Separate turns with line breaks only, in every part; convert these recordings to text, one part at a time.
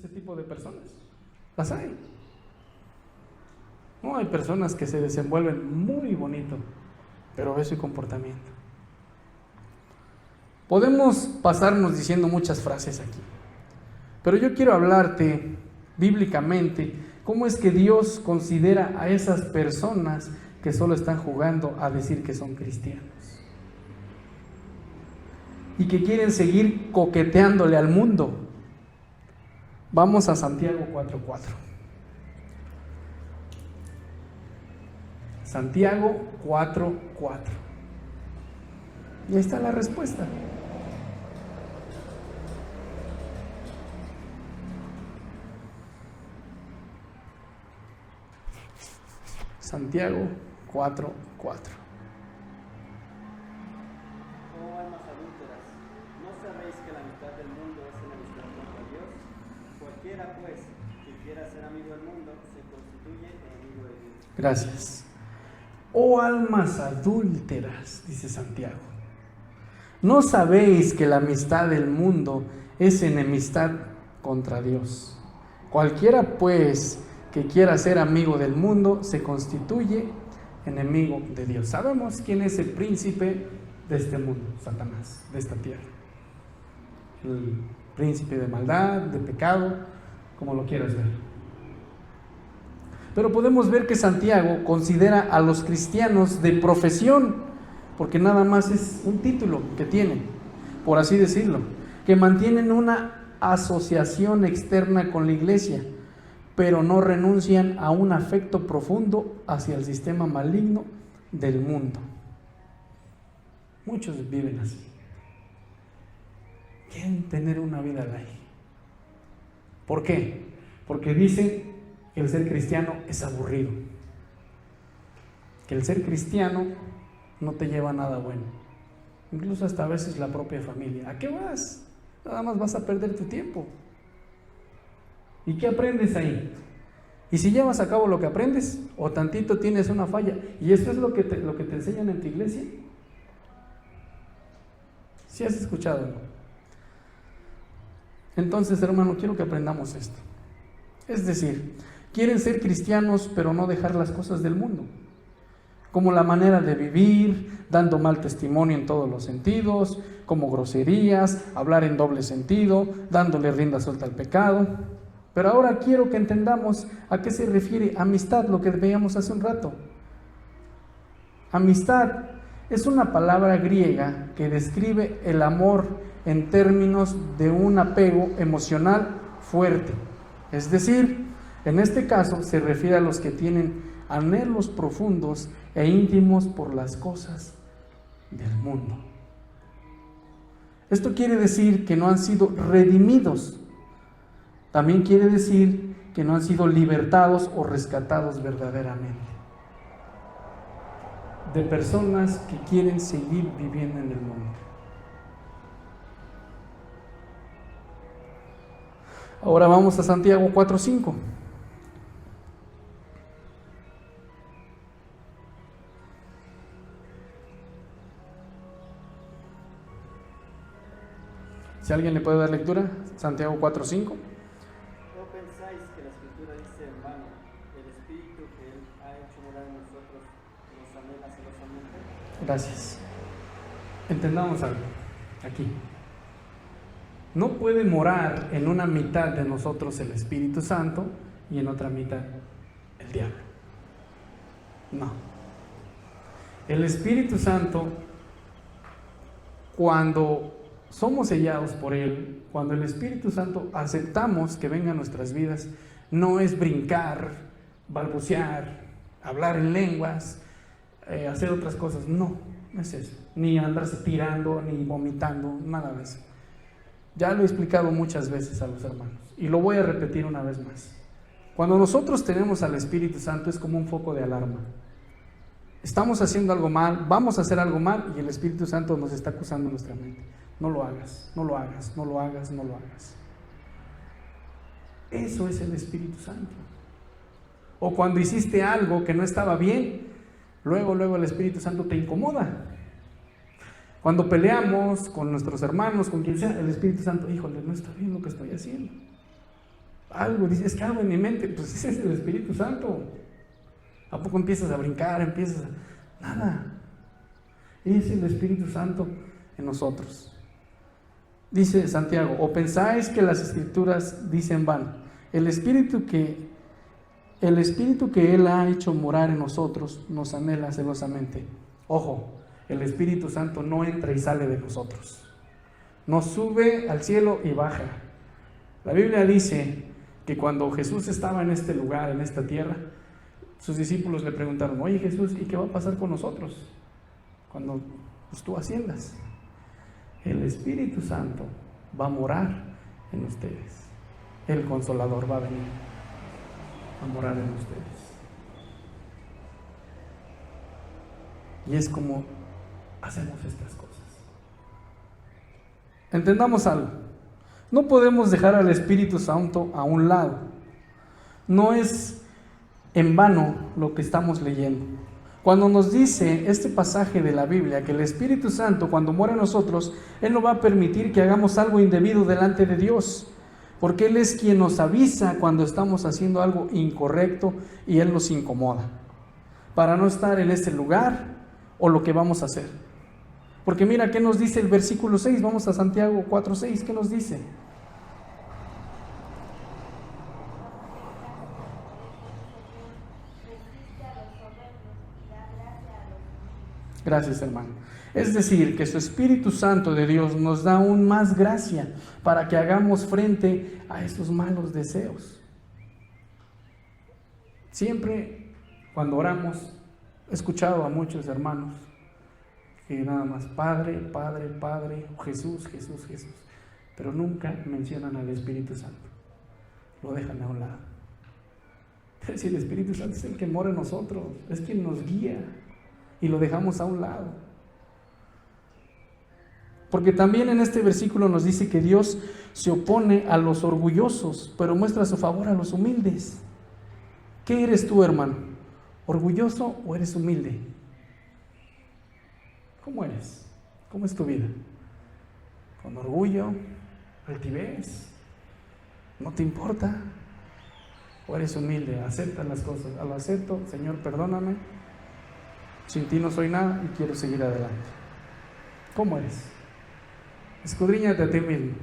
ese tipo de personas. Las hay. No, hay personas que se desenvuelven muy bonito, pero ve su comportamiento. Podemos pasarnos diciendo muchas frases aquí, pero yo quiero hablarte bíblicamente cómo es que Dios considera a esas personas que solo están jugando a decir que son cristianos y que quieren seguir coqueteándole al mundo. Vamos a Santiago 4:4. Santiago 4:4. Y ahí está la respuesta. Santiago 4:4.
Oh almas adúlteras, ¿no sabéis que la amistad del mundo es enemistad contra Dios? Cualquiera pues que quiera ser amigo del mundo se constituye enemigo de Dios.
Gracias. Oh almas adúlteras, dice Santiago, ¿no sabéis que la amistad del mundo es enemistad contra Dios? Cualquiera pues que quiera ser amigo del mundo se constituye enemigo de Dios. Sabemos quién es el príncipe de este mundo, Satanás, de esta tierra. El príncipe de maldad, de pecado, como lo quieras ver. Pero podemos ver que Santiago considera a los cristianos de profesión, porque nada más es un título que tienen, por así decirlo, que mantienen una asociación externa con la iglesia, pero no renuncian a un afecto profundo hacia el sistema maligno del mundo. Muchos viven así. Quieren tener una vida light. ¿Por qué? Porque dicen que el ser cristiano es aburrido, que el ser cristiano no te lleva a nada bueno, incluso hasta a veces la propia familia. ¿A qué vas? Nada más vas a perder tu tiempo. ¿Y qué aprendes ahí? Y si llevas a cabo lo que aprendes, o tantito tienes una falla, y eso es lo que te enseñan en tu iglesia. ¿Sí has escuchado, no? Entonces, hermano, quiero que aprendamos esto. Es decir, quieren ser cristianos, pero no dejar las cosas del mundo, como la manera de vivir, dando mal testimonio en todos los sentidos, como groserías, hablar en doble sentido, dándole rienda suelta al pecado. Pero ahora quiero que entendamos a qué se refiere amistad, lo que veíamos hace un rato. Amistad es una palabra griega que describe el amor en términos de un apego emocional fuerte. Es decir, en este caso se refiere a los que tienen anhelos profundos e íntimos por las cosas del mundo. Esto quiere decir que no han sido redimidos. También quiere decir que no han sido libertados o rescatados verdaderamente de personas que quieren seguir viviendo en el mundo. Ahora vamos a Santiago 4:5. Si alguien le puede dar lectura, Santiago 4:5.
¿No pensáis que la Escritura dice en vano, el Espíritu que Él ha hecho morar en nosotros nos anhela celosamente?
Gracias. Entendamos algo aquí. No puede morar en una mitad de nosotros el Espíritu Santo y en otra mitad el diablo. No. El Espíritu Santo, cuando somos sellados por Él, cuando el Espíritu Santo aceptamos que venga a nuestras vidas, no es brincar, balbucear, hablar en lenguas, hacer otras cosas. No es eso. Ni andarse tirando, ni vomitando, nada de eso. Ya lo he explicado muchas veces a los hermanos y lo voy a repetir una vez más. Cuando nosotros tenemos al Espíritu Santo es como un foco de alarma. Estamos haciendo algo mal, vamos a hacer algo mal y el Espíritu Santo nos está acusando en nuestra mente. No lo hagas, no lo hagas, no lo hagas, no lo hagas. Eso es el Espíritu Santo. O cuando hiciste algo que no estaba bien, luego el Espíritu Santo te incomoda. Cuando peleamos con nuestros hermanos, con quien sea, el Espíritu Santo, híjole, no está bien lo que estoy haciendo. algo, dices, es que algo en mi mente, pues ese es el Espíritu Santo. ¿A poco empiezas a brincar, nada? Es el Espíritu Santo en nosotros. Dice Santiago, ¿o pensáis que las Escrituras dicen van? El Espíritu que Él ha hecho morar en nosotros nos anhela celosamente. Ojo, el Espíritu Santo no entra y sale de nosotros. No sube al cielo y baja. La Biblia dice que cuando Jesús estaba en este lugar, en esta tierra, sus discípulos le preguntaron, oye Jesús, ¿y qué va a pasar con nosotros cuando tú asciendas? El Espíritu Santo va a morar en ustedes. El Consolador va a venir a morar en ustedes. Y es como hacemos estas cosas. Entendamos algo. No podemos dejar al Espíritu Santo a un lado. No es en vano lo que estamos leyendo. Cuando nos dice este pasaje de la Biblia que el Espíritu Santo, cuando mora en nosotros, Él no va a permitir que hagamos algo indebido delante de Dios, porque Él es quien nos avisa cuando estamos haciendo algo incorrecto y Él nos incomoda, para no estar en ese lugar o lo que vamos a hacer. Porque mira qué nos dice el versículo 6, vamos a Santiago 4:6, ¿qué nos dice? Gracias, hermano. Es decir, que su Espíritu Santo de Dios nos da aún más gracia para que hagamos frente a esos malos deseos. Siempre cuando oramos, he escuchado a muchos hermanos que nada más Padre, Padre, Padre, Jesús, Jesús, Jesús, pero nunca mencionan al Espíritu Santo. Lo dejan a un lado. Es decir, el Espíritu Santo es el que mora en nosotros, es quien nos guía. Y lo dejamos a un lado. Porque también en este versículo nos dice que Dios se opone a los orgullosos, pero muestra su favor a los humildes. ¿Qué eres tú, hermano? ¿Orgulloso o eres humilde? ¿Cómo eres? ¿Cómo es tu vida? ¿Con orgullo? ¿Altivez? ¿No te importa? ¿O eres humilde? ¿Aceptas las cosas? Lo acepto, Señor, perdóname. Sin ti no soy nada y quiero seguir adelante. ¿Cómo eres? Escudriñate a ti mismo.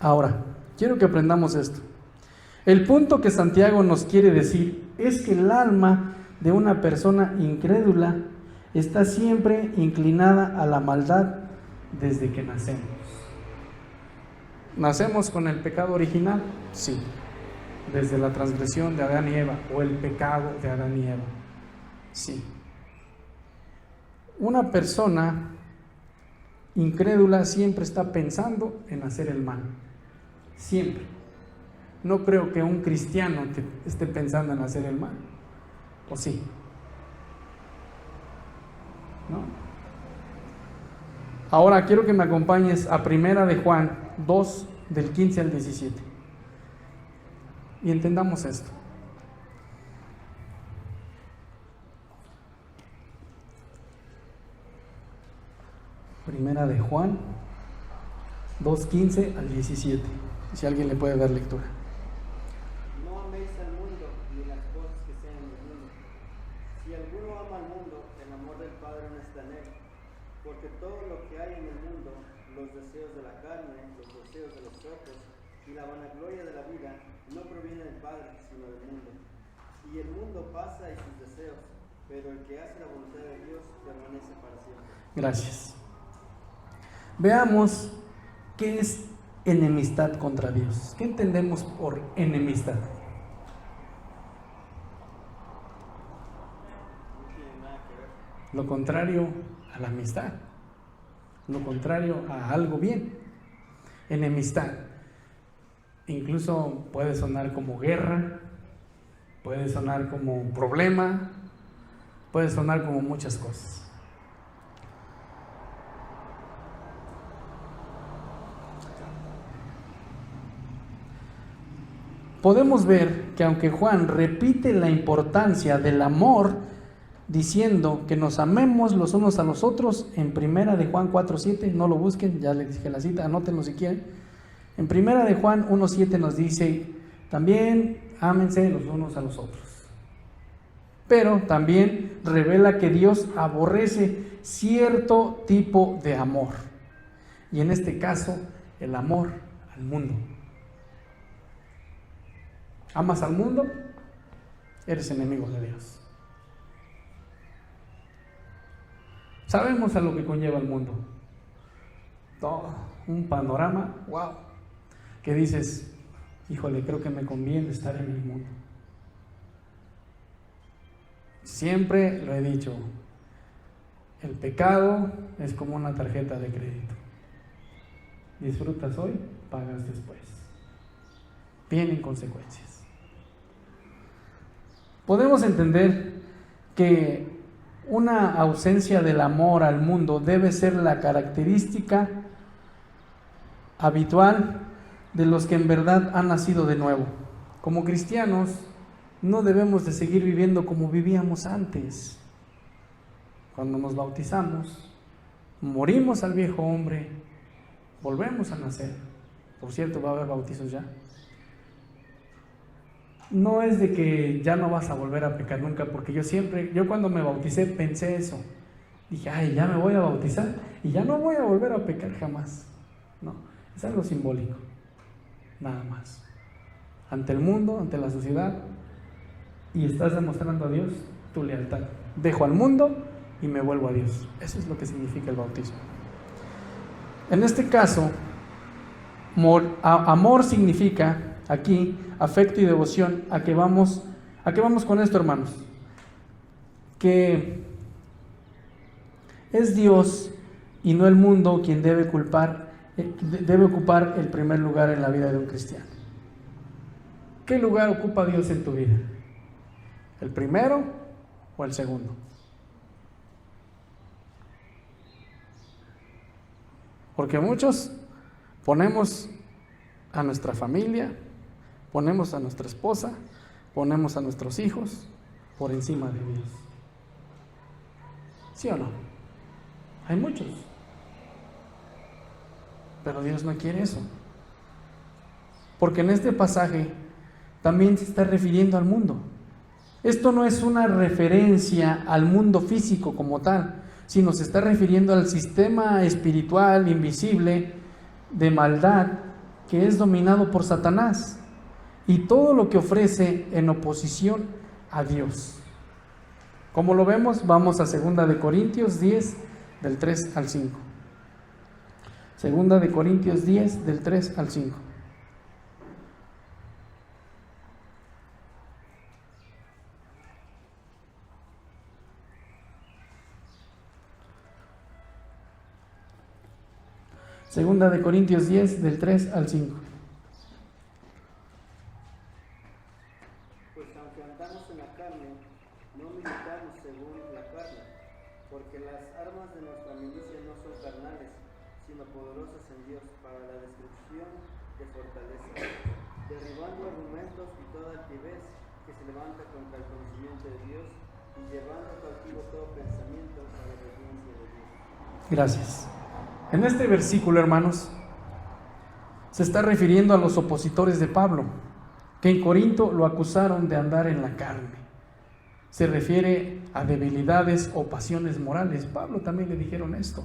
Ahora, quiero que aprendamos esto. El punto que Santiago nos quiere decir es que el alma de una persona incrédula está siempre inclinada a la maldad desde que nacemos. ¿Nacemos con el pecado original? Sí. Desde la transgresión de Adán y Eva, o el pecado de Adán y Eva. Sí. Una persona incrédula siempre está pensando en hacer el mal. Siempre. No creo que un cristiano esté pensando en hacer el mal. ¿O sí? ¿No? Ahora quiero que me acompañes a 1 de Juan 2, del 15 al 17. Y entendamos esto. Primera de Juan 2:15 al 17. Si alguien le puede dar lectura.
No améis al mundo ni las cosas que sean del mundo. Si alguno ama al mundo, el amor del Padre no está en él. Porque todo lo que hay en el mundo, los deseos de la carne, los deseos de los ojos y la vanagloria de la vida, no proviene del Padre, sino del mundo. Y el mundo pasa y sus deseos, pero el que hace la voluntad de Dios permanece para siempre.
Gracias. Veamos qué es enemistad contra Dios. ¿Qué entendemos por enemistad?
No tiene nada que ver.
Lo contrario a la amistad. Lo contrario a algo bien. Enemistad. Incluso puede sonar como guerra, puede sonar como problema, puede sonar como muchas cosas. Podemos ver que aunque Juan repite la importancia del amor, diciendo que nos amemos los unos a los otros, en 1 de Juan 4:7, no lo busquen, ya les dije la cita, anótenlo si quieren. En primera de Juan 1:7 nos dice, también ámense los unos a los otros. Pero también revela que Dios aborrece cierto tipo de amor. Y en este caso, el amor al mundo. ¿Amas al mundo? Eres enemigo de Dios. Sabemos a lo que conlleva el mundo. Todo un panorama, wow, que dices, híjole, creo que me conviene estar en el mundo. Siempre lo he dicho, el pecado es como una tarjeta de crédito. Disfrutas hoy, pagas después. Vienen consecuencias. Podemos entender que una ausencia del amor al mundo debe ser la característica habitual de los que en verdad han nacido de nuevo. Como cristianos, no debemos de seguir viviendo como vivíamos antes. Cuando nos bautizamos, morimos al viejo hombre, volvemos a nacer. Por cierto, va a haber bautizos ya. No es de que ya no vas a volver a pecar nunca, porque yo cuando me bauticé pensé eso. Dije, ay, ya me voy a bautizar y ya no voy a volver a pecar jamás. No, es algo simbólico, nada más. Ante el mundo, ante la sociedad, y estás demostrando a Dios tu lealtad. Dejo al mundo y me vuelvo a Dios. Eso es lo que significa el bautismo. En este caso, amor significa aquí afecto y devoción. ¿A qué vamos con esto, hermanos? Que es Dios y no el mundo quien debe ocupar el primer lugar en la vida de un cristiano. ¿Qué lugar ocupa Dios en tu vida? ¿El primero o el segundo? Porque muchos ponemos a nuestra familia, ponemos a nuestra esposa, ponemos a nuestros hijos por encima de Dios. ¿Sí o no? Hay muchos. Pero Dios no quiere eso. Porque en este pasaje también se está refiriendo al mundo. Esto no es una referencia al mundo físico como tal, sino se está refiriendo al sistema espiritual invisible de maldad que es dominado por Satanás y todo lo que ofrece en oposición a Dios. Como lo vemos, vamos a 2 de Corintios 10 del 3 al 5. 2 de Corintios 10 del 3 al 5. Segunda de Corintios 10, del 3 al 5.
Pues aunque andamos en la carne, no militamos según la carne, porque las armas de nuestra milicia no son carnales, sino poderosas en Dios para la destrucción de fortalezas, derribando argumentos y toda altivez que se levanta contra el conocimiento de Dios y llevando cautivo todo pensamiento a la obediencia de Dios.
Gracias. En este versículo, hermanos, se está refiriendo a los opositores de Pablo, que en Corinto lo acusaron de andar en la carne. Se refiere a debilidades o pasiones morales. Pablo también le dijeron esto.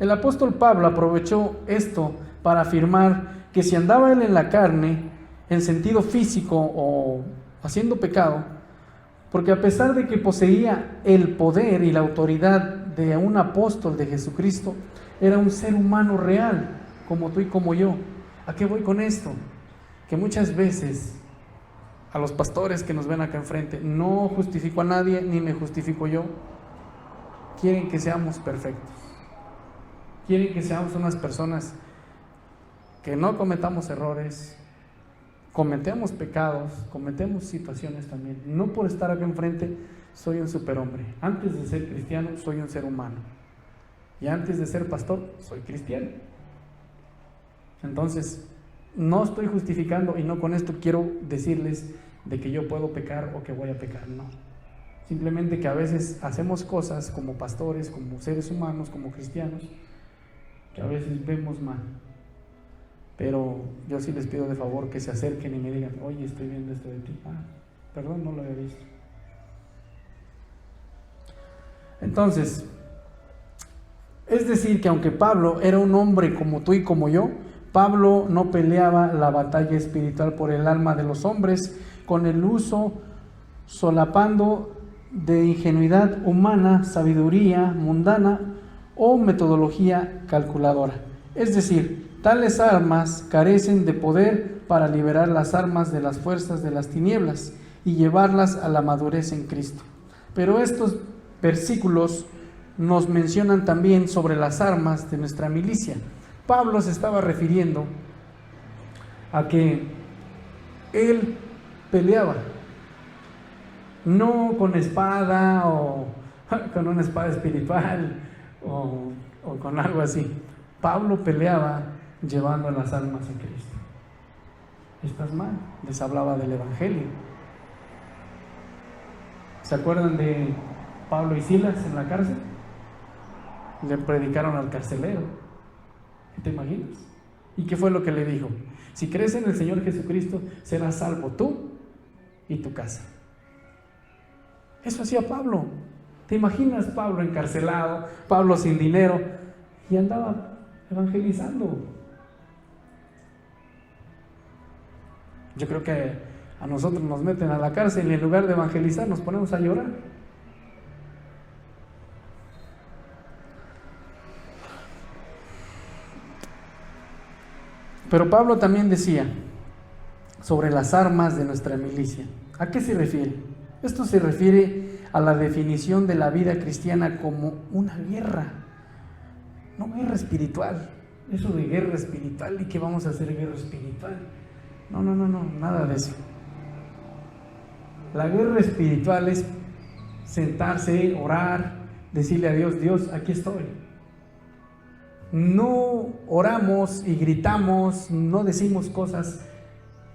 El apóstol Pablo aprovechó esto para afirmar que si andaba él en la carne, en sentido físico o haciendo pecado, porque a pesar de que poseía el poder y la autoridad de un apóstol de Jesucristo, era un ser humano real, como tú y como yo. ¿A qué voy con esto? Que muchas veces a los pastores que nos ven acá enfrente, no justifico a nadie, ni me justifico yo, quieren que seamos perfectos. Quieren que seamos unas personas que no cometamos errores, cometemos pecados, cometemos situaciones también. No por estar acá enfrente soy un superhombre. Antes de ser cristiano soy un ser humano. Y antes de ser pastor soy cristiano. Entonces, no estoy justificando y no con esto quiero decirles de que yo puedo pecar o que voy a pecar, no. Simplemente que a veces hacemos cosas como pastores, como seres humanos, como cristianos, que a veces vemos mal. Pero yo sí les pido de favor que se acerquen y me digan, oye, estoy viendo esto de ti. Perdón, no lo había visto. Entonces, es decir, que aunque Pablo era un hombre como tú y como yo, Pablo no peleaba la batalla espiritual por el alma de los hombres con el uso solapando de ingenuidad humana, sabiduría mundana o metodología calculadora. Es decir, tales armas carecen de poder para liberar las armas de las fuerzas de las tinieblas y llevarlas a la madurez en Cristo. Pero estos versículos nos mencionan también sobre las armas de nuestra milicia. Pablo se estaba refiriendo a que él peleaba, no con espada o con una espada espiritual o con algo así. Pablo peleaba llevando las almas a Cristo. Estás mal, les hablaba del Evangelio. ¿Se acuerdan de Pablo y Silas en la cárcel? Le predicaron al carcelero. ¿Te imaginas? ¿Y qué fue lo que le dijo? Si crees en el Señor Jesucristo, serás salvo tú y tu casa. Eso hacía Pablo. ¿Te imaginas Pablo encarcelado, Pablo sin dinero, y andaba evangelizando? Yo creo que a nosotros nos meten a la cárcel y en lugar de evangelizar nos ponemos a llorar. Pero Pablo también decía sobre las armas de nuestra milicia. ¿A qué se refiere? Esto se refiere a la definición de la vida cristiana como una guerra, no guerra espiritual. Eso de guerra espiritual, ¿y qué vamos a hacer guerra espiritual? No, nada de eso. La guerra espiritual es sentarse, orar, decirle a Dios, Dios, aquí estoy. No oramos y gritamos, no decimos cosas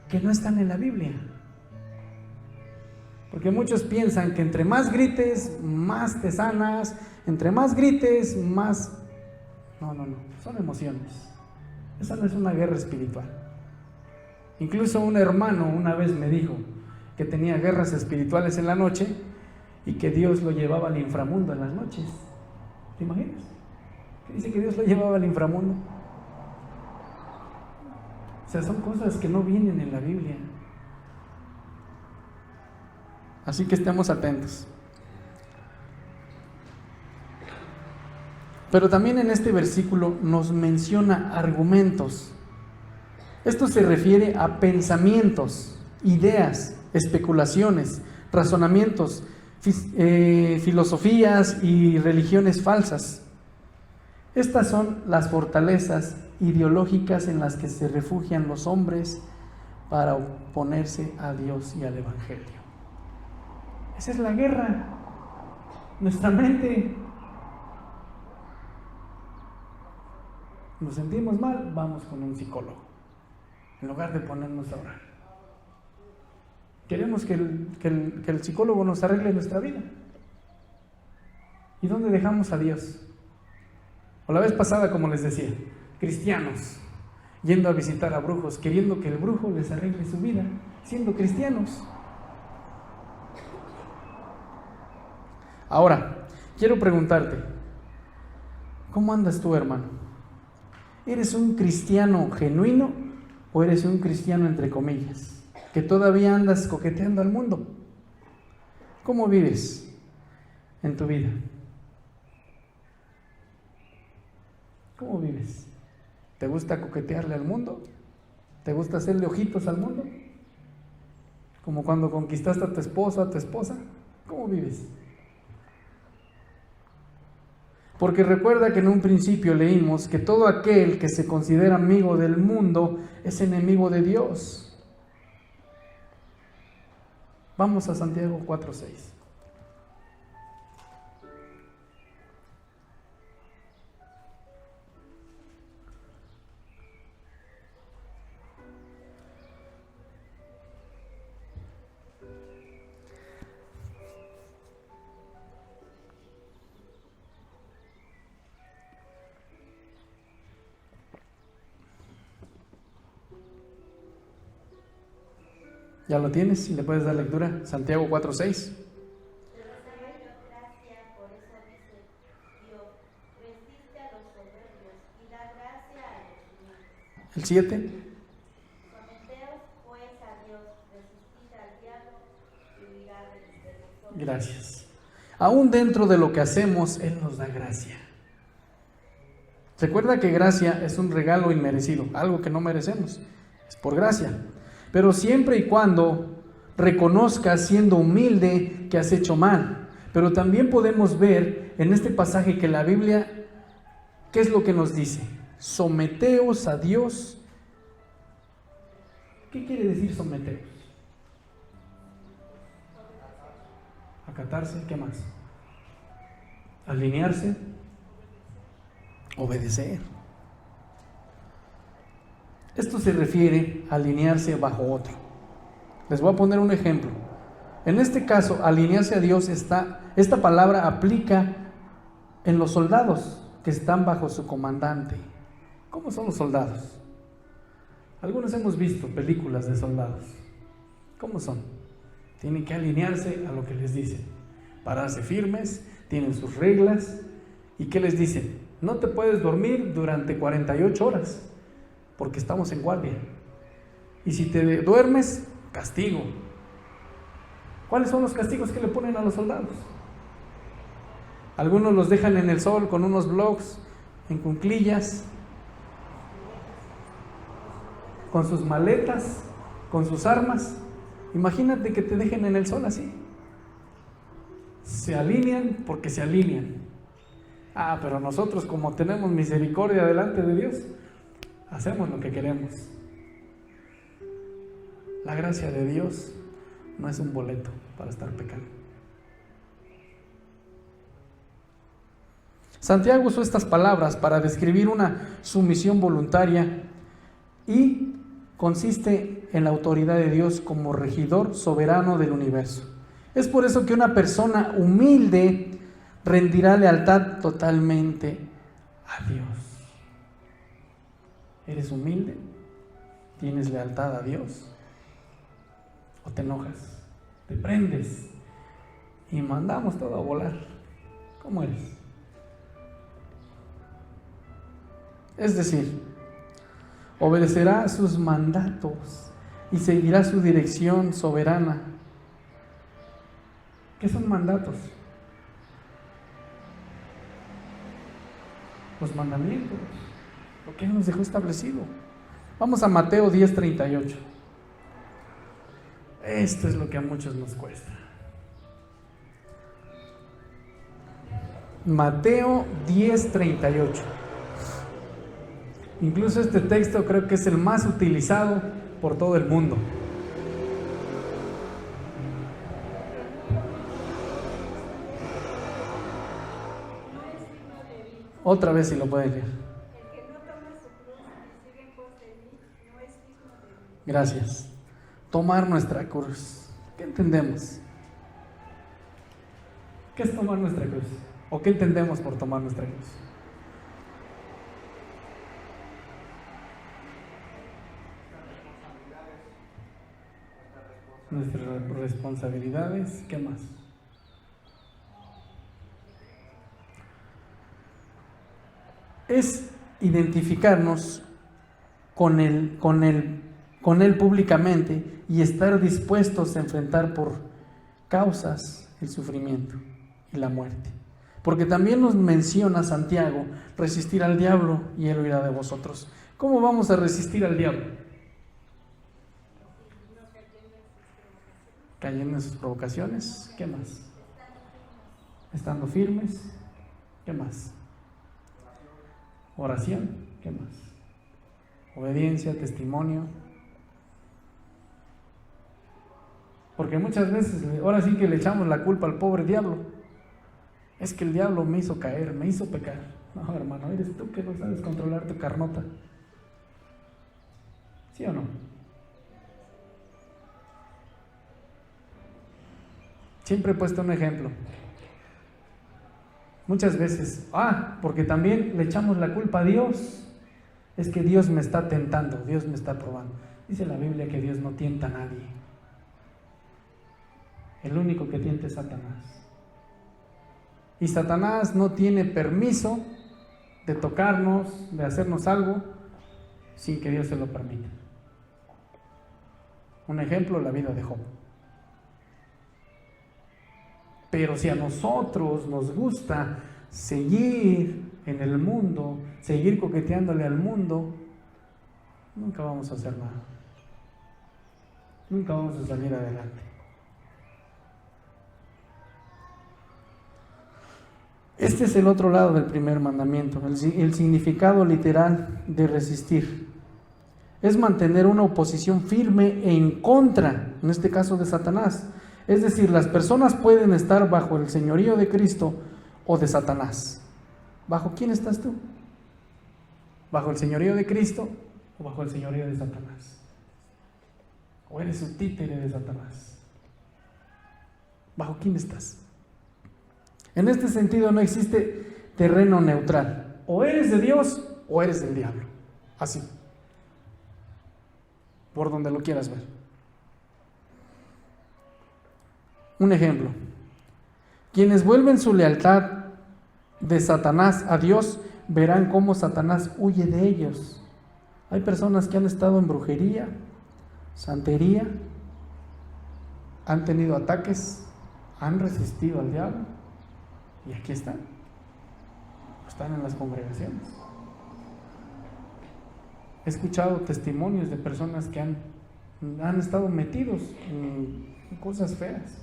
que no están en la Biblia. Porque muchos piensan que entre más grites, más te sanas, entre más grites, más... No, son emociones. Esa no es una guerra espiritual. Incluso un hermano una vez me dijo que tenía guerras espirituales en la noche y que Dios lo llevaba al inframundo en las noches. ¿Te imaginas? Que dice que Dios lo llevaba al inframundo. O sea, son cosas que no vienen en la Biblia. Así que estemos atentos. Pero también en este versículo nos menciona argumentos. Esto se refiere a pensamientos, ideas, especulaciones, razonamientos, filosofías y religiones falsas. Estas son las fortalezas ideológicas en las que se refugian los hombres para oponerse a Dios y al Evangelio. Esa es la guerra. Nuestra mente. Nos sentimos mal, vamos con un psicólogo, en lugar de ponernos a orar. Queremos que el psicólogo nos arregle nuestra vida. ¿Y dónde dejamos a Dios? O la vez pasada, como les decía, cristianos yendo a visitar a brujos, queriendo que el brujo les arregle su vida, siendo cristianos. Ahora, quiero preguntarte, ¿cómo andas tú, hermano? ¿Eres un cristiano genuino o eres un cristiano entre comillas, que todavía andas coqueteando al mundo? ¿Cómo vives en tu vida? ¿Cómo vives? ¿Te gusta coquetearle al mundo? ¿Te gusta hacerle ojitos al mundo? Como cuando conquistaste a tu esposo, a tu esposa. ¿Cómo vives? Porque recuerda que en un principio leímos que todo aquel que se considera amigo del mundo es enemigo de Dios. Vamos a Santiago 4:6. ¿Ya lo tienes? ¿Y le puedes dar lectura? Santiago 4:6. El 7.
Someteos pues a Dios, resistid al diablo y huirá de vosotros.
Gracias. Aún dentro de lo que hacemos, Él nos da gracia. Recuerda que gracia es un regalo inmerecido, algo que no merecemos, es por gracia. Pero siempre y cuando reconozcas, siendo humilde, que has hecho mal. Pero también podemos ver en este pasaje que la Biblia, ¿qué es lo que nos dice? Someteos a Dios. ¿Qué quiere decir someteos? Acatarse, ¿qué más? Alinearse, obedecer. Esto se refiere a alinearse bajo otro. Les voy a poner un ejemplo. En este caso, alinearse a Dios, esta palabra aplica en los soldados que están bajo su comandante. ¿Cómo son los soldados? Algunos hemos visto películas de soldados. ¿Cómo son? Tienen que alinearse a lo que les dicen, pararse firmes, tienen sus reglas. ¿Y qué les dicen? No te puedes dormir durante 48 horas, porque estamos en guardia. Y si te duermes, castigo. ¿Cuáles son los castigos que le ponen a los soldados? Algunos los dejan en el sol con unos blogs, en cuclillas, con sus maletas, con sus armas. Imagínate que te dejen en el sol así. Se alinean porque se alinean. Pero nosotros, como tenemos misericordia delante de Dios, hacemos lo que queremos. La gracia de Dios no es un boleto para estar pecando. Santiago usó estas palabras para describir una sumisión voluntaria y consiste en la autoridad de Dios como regidor soberano del universo. Es por eso que una persona humilde rendirá lealtad totalmente a Dios. ¿Eres humilde? ¿Tienes lealtad a Dios? ¿O te enojas? ¿Te prendes? Y mandamos todo a volar. ¿Cómo eres? Es decir, obedecerá sus mandatos y seguirá su dirección soberana. ¿Qué son mandatos? Los mandamientos, lo que Él nos dejó establecido. Vamos a Mateo 10:38. Esto es lo que a muchos nos cuesta. Mateo 10:38. Incluso este texto creo que es el más utilizado por todo el mundo. Otra vez si lo pueden leer.
El que no toma su cruz y sigue en pos de mí, no es digno de mí.
Gracias. Tomar nuestra cruz. ¿Qué entendemos? ¿Qué es tomar nuestra cruz? ¿O qué entendemos por tomar nuestra cruz? Nuestras responsabilidades. ¿Qué más? Es identificarnos con Él públicamente y estar dispuestos a enfrentar por causas el sufrimiento y la muerte. Porque también nos menciona Santiago, resistir al diablo y él huirá de vosotros. ¿Cómo vamos a resistir al diablo? Cayendo en sus provocaciones. ¿Qué más? Estando firmes. ¿Qué más? Oración. ¿Qué más? Obediencia, testimonio. Porque muchas veces, ahora sí que le echamos la culpa al pobre diablo. Es que el diablo me hizo caer, me hizo pecar. No, hermano, eres tú que no sabes controlar tu carnota. ¿Sí o no? Siempre he puesto un ejemplo. Muchas veces, porque también le echamos la culpa a Dios. Es que Dios me está tentando, Dios me está probando. Dice la Biblia que Dios no tienta a nadie. El único que tiente es Satanás. Y Satanás no tiene permiso de tocarnos, de hacernos algo, sin que Dios se lo permita. Un ejemplo, la vida de Job. Pero si a nosotros nos gusta seguir en el mundo, seguir coqueteándole al mundo, nunca vamos a hacer nada. Nunca vamos a salir adelante. Este es el otro lado del primer mandamiento, el significado literal de resistir. Es mantener una oposición firme en contra, en este caso de Satanás. Es decir, las personas pueden estar bajo el señorío de Cristo o de Satanás. ¿Bajo quién estás tú? ¿Bajo el señorío de Cristo o bajo el señorío de Satanás? ¿O eres un títere de Satanás? ¿Bajo quién estás? En este sentido no existe terreno neutral. O eres de Dios o eres del diablo. Así. Por donde lo quieras ver. Un ejemplo. Quienes vuelven su lealtad de Satanás a Dios verán cómo Satanás huye de ellos. Hay personas que han estado en brujería, santería, han tenido ataques, han resistido al diablo. Y aquí están en las congregaciones. He escuchado testimonios de personas que han estado metidos en cosas feas,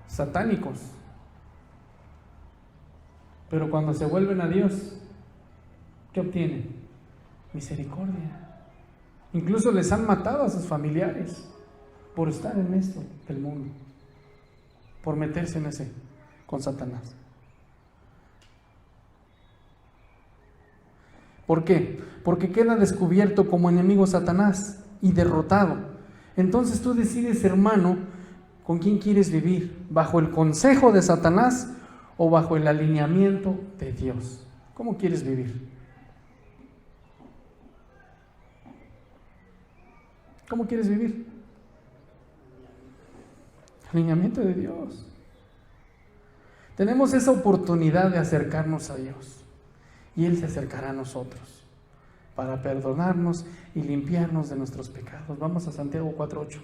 satánicos. Pero cuando se vuelven a Dios, ¿qué obtienen? Misericordia. Incluso les han matado a sus familiares por estar en esto del mundo, por meterse en ese con Satanás. ¿Por qué? Porque queda descubierto como enemigo Satanás y derrotado. Entonces tú decides, hermano, ¿con quién quieres vivir? ¿Bajo el consejo de Satanás o bajo el alineamiento de Dios? ¿Cómo quieres vivir? ¿Cómo quieres vivir? Alineamiento de Dios. Tenemos esa oportunidad de acercarnos a Dios y Él se acercará a nosotros para perdonarnos y limpiarnos de nuestros pecados. Vamos a Santiago 4:8.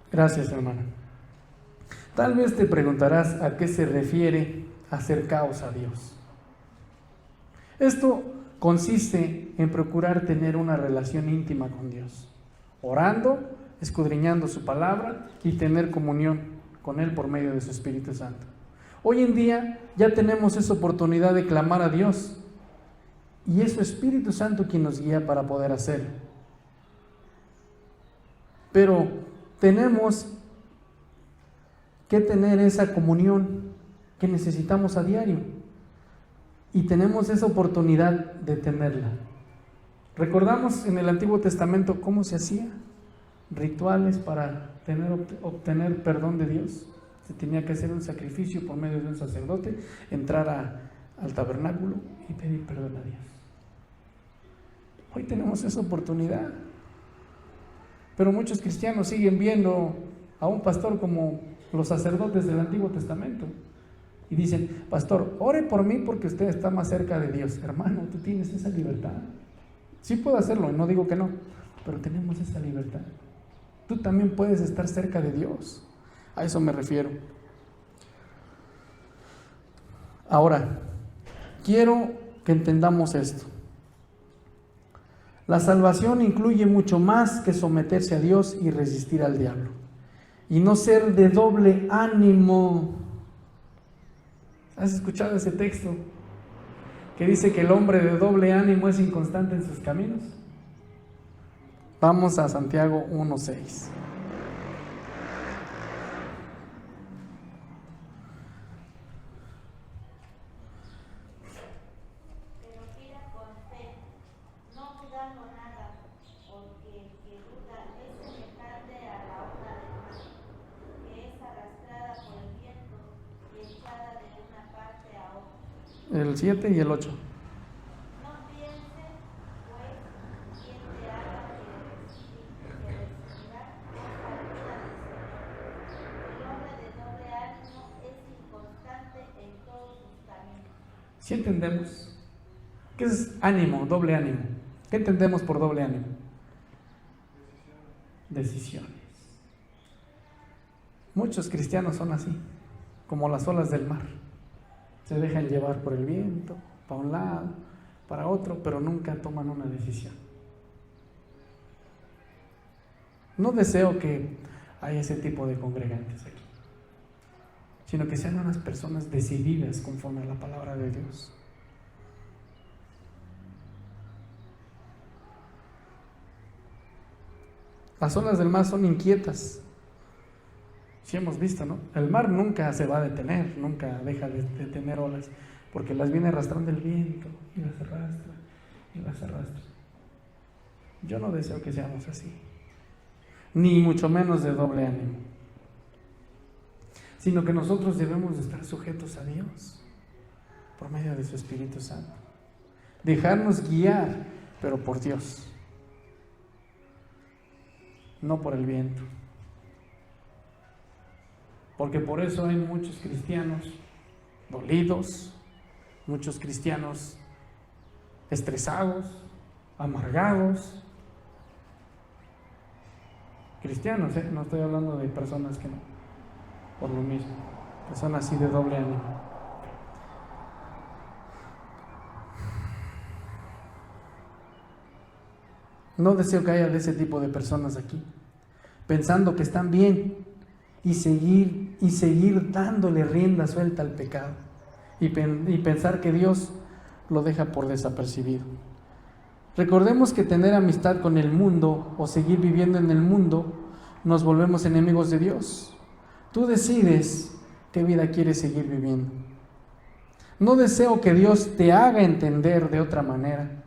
Gracias, hermano. Tal vez te preguntarás a qué se refiere acercaos a Dios. Esto consiste en procurar tener una relación íntima con Dios, orando, escudriñando su palabra y tener comunión con Él por medio de su Espíritu Santo. Hoy en día ya tenemos esa oportunidad de clamar a Dios y es su Espíritu Santo quien nos guía para poder hacerlo. Pero tenemos que tener esa comunión que necesitamos a diario y tenemos esa oportunidad de tenerla. ¿Recordamos en el Antiguo Testamento cómo se hacía? Rituales para obtener perdón de Dios. Se tenía que hacer un sacrificio por medio de un sacerdote, entrar al tabernáculo y pedir perdón a Dios. Hoy tenemos esa oportunidad. Pero muchos cristianos siguen viendo a un pastor como los sacerdotes del Antiguo Testamento y dicen: pastor, ore por mí porque usted está más cerca de Dios. Hermano, tú tienes esa libertad. Sí puedo hacerlo, no digo que no, pero tenemos esa libertad. Tú también puedes estar cerca de Dios. A eso me refiero. Ahora, quiero que entendamos esto. La salvación incluye mucho más que someterse a Dios y resistir al diablo. Y no ser de doble ánimo. ¿Has escuchado ese texto que dice que el hombre de doble ánimo es inconstante en sus caminos? Vamos a Santiago 1:6. el 7 y el 8.
No piense, pues, quien te haga que recibirá la vida del Señor. El hombre de doble ánimo es inconstante en todos sus caminos.
¿Sí entendemos? ¿Qué es ánimo, doble ánimo? ¿Qué entendemos por doble ánimo? Decisiones. Muchos cristianos son así, como las olas del mar. Se dejan llevar por el viento, para un lado, para otro, pero nunca toman una decisión. No deseo que haya ese tipo de congregantes aquí, sino que sean unas personas decididas conforme a la palabra de Dios. Las olas del mar son inquietas. Sí hemos visto, ¿no? El mar nunca se va a detener, nunca deja de tener olas, porque las viene arrastrando el viento y las arrastra y las arrastra. Yo no deseo que seamos así, ni mucho menos de doble ánimo, sino que nosotros debemos de estar sujetos a Dios por medio de su Espíritu Santo. Dejarnos guiar, pero por Dios, no por el viento. Porque por eso hay muchos cristianos dolidos, muchos cristianos estresados, amargados. Cristianos, no estoy hablando de personas que no, por lo mismo, personas así de doble ánimo. No deseo que haya de ese tipo de personas aquí, pensando que están bien y seguir dándole rienda suelta al pecado y pensar que Dios lo deja por desapercibido. Recordemos que tener amistad con el mundo o seguir viviendo en el mundo, nos volvemos enemigos de Dios. Tú decides qué vida quieres seguir viviendo. No deseo que Dios te haga entender de otra manera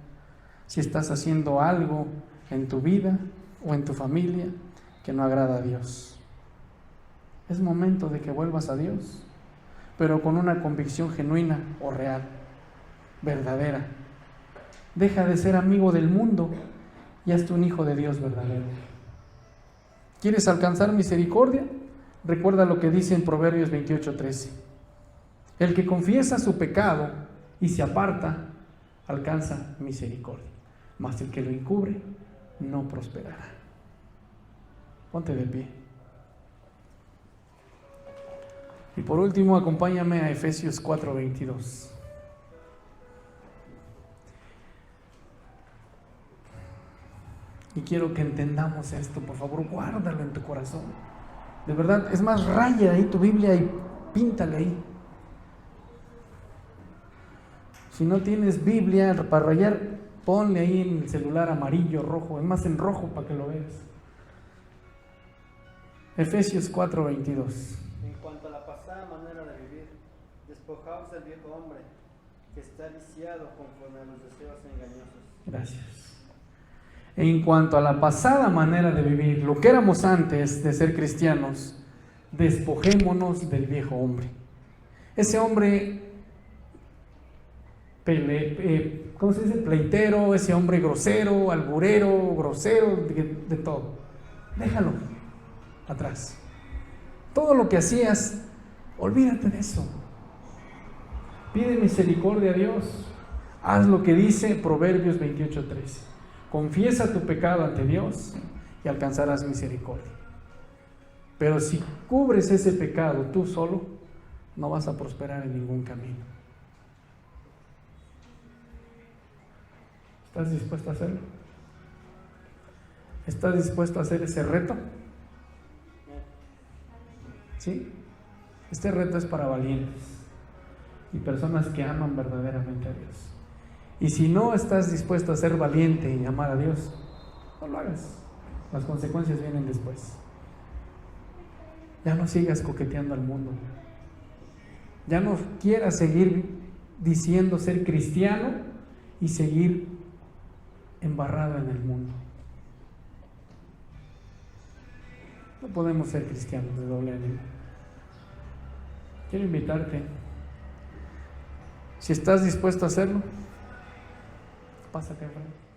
si estás haciendo algo en tu vida o en tu familia que no agrada a Dios. Es momento de que vuelvas a Dios, pero con una convicción genuina o real, verdadera. Deja de ser amigo del mundo y hazte un hijo de Dios verdadero. ¿Quieres alcanzar misericordia? Recuerda lo que dice en Proverbios 28:13. El que confiesa su pecado y se aparta, alcanza misericordia. Mas el que lo encubre, no prosperará. Ponte de pie. Y por último, acompáñame a Efesios 4:22. Y quiero que entendamos esto, por favor, guárdalo en tu corazón. De verdad, es más, raya ahí tu Biblia y píntale ahí. Si no tienes Biblia para rayar, ponle ahí en el celular amarillo, rojo, es más en rojo para que lo veas. Efesios 4:22.
En cuanto a la pasada manera de vivir, despojaos del viejo hombre, que está viciado conforme a los deseos engañosos.
Gracias. En cuanto a la pasada manera de vivir, lo que éramos antes de ser cristianos, despojémonos del viejo hombre. Ese hombre, ¿cómo se dice? Pleitero, ese hombre grosero, alburero, grosero, de todo. Déjalo atrás. Todo lo que hacías, olvídate de eso. Pide misericordia a Dios. Haz lo que dice Proverbios 28:13. Confiesa tu pecado ante Dios y alcanzarás misericordia. Pero si cubres ese pecado tú solo, no vas a prosperar en ningún camino. ¿Estás dispuesto a hacerlo? ¿Estás dispuesto a hacer ese reto? ¿Sí? Este reto es para valientes y personas que aman verdaderamente a Dios. Y si no estás dispuesto a ser valiente y amar a Dios, no lo hagas. Las consecuencias vienen después. Ya no sigas coqueteando al mundo. Ya no quieras seguir diciendo ser cristiano y seguir embarrado en el mundo. No podemos ser cristianos de doble ánimo. Quiero invitarte Si estás dispuesto a hacerlo, pásate, Efraín.